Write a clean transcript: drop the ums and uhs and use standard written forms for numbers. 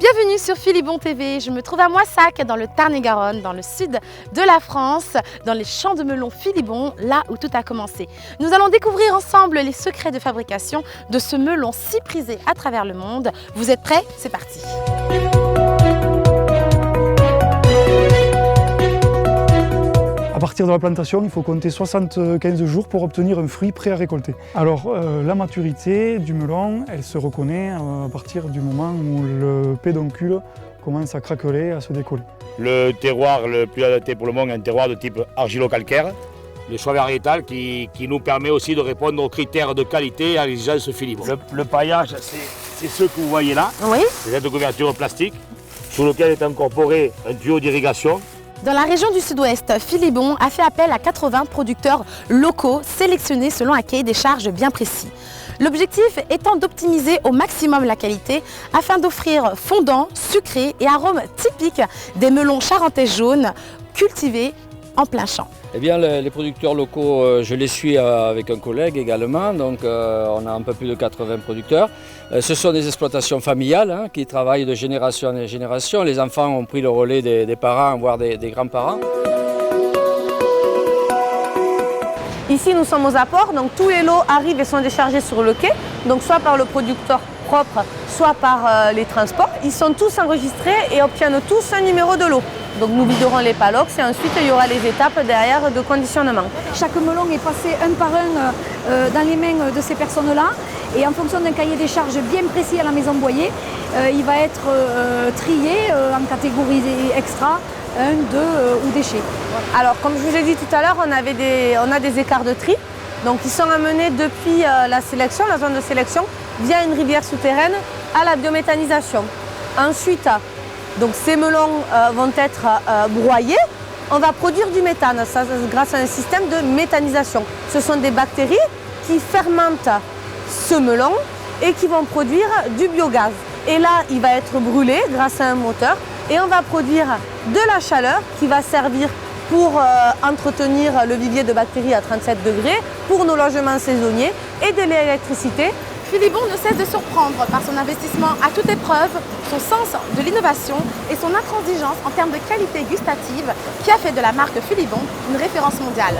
Bienvenue sur Philibon TV. Je me trouve à Moissac, dans le Tarn-et-Garonne, dans le sud de la France, dans les champs de melon Philibon, là où tout a commencé. Nous allons découvrir ensemble les secrets de fabrication de ce melon si prisé à travers le monde. Vous êtes prêts? C'est parti! À partir de la plantation, il faut compter 75 jours pour obtenir un fruit prêt à récolter. Alors, la maturité du melon, elle se reconnaît à partir du moment où le pédoncule commence à craqueler, à se décoller. Le terroir le plus adapté pour le moment est un terroir de type argilo-calcaire. Le choix variétal qui nous permet aussi de répondre aux critères de qualité et à l'exigence Philibon. Le paillage, c'est ce que vous voyez là. Oui. C'est cette couverture plastique sous lequel est incorporé un tuyau d'irrigation. Dans la région du Sud-Ouest, Philibon a fait appel à 80 producteurs locaux sélectionnés selon un cahier des charges bien précis. L'objectif étant d'optimiser au maximum la qualité afin d'offrir fondant, sucré et arômes typiques des melons charentais jaunes cultivés en plein champ. Eh bien, les producteurs locaux, je les suis avec un collègue également, donc on a un peu plus de 80 producteurs. Ce sont des exploitations familiales qui travaillent de génération en génération. Les enfants ont pris le relais des parents, voire des grands-parents. Ici, nous sommes aux apports, donc tous les lots arrivent et sont déchargés sur le quai, donc soit par le producteur propre, soit par les transports. Ils sont tous enregistrés et obtiennent tous un numéro de lot. Donc nous viderons les palox et ensuite il y aura les étapes derrière de conditionnement. Chaque melon est passé un par un dans les mains de ces personnes-là et en fonction d'un cahier des charges bien précis à la maison Boyer, il va être trié en catégorie extra, 1, 2 ou déchets. Alors comme je vous ai dit tout à l'heure, on a des écarts de tri. Donc ils sont amenés depuis la zone de sélection, via une rivière souterraine à la biométhanisation. Ensuite, donc ces melons vont être broyés. On va produire du méthane grâce à un système de méthanisation. Ce sont des bactéries qui fermentent ce melon et qui vont produire du biogaz. Et là, il va être brûlé grâce à un moteur et on va produire de la chaleur qui va servir pour entretenir le vivier de bactéries à 37 degrés pour nos logements saisonniers et de l'électricité. Philibon ne cesse de surprendre par son investissement à toute épreuve, son sens de l'innovation et son intransigeance en termes de qualité gustative qui a fait de la marque Philibon une référence mondiale.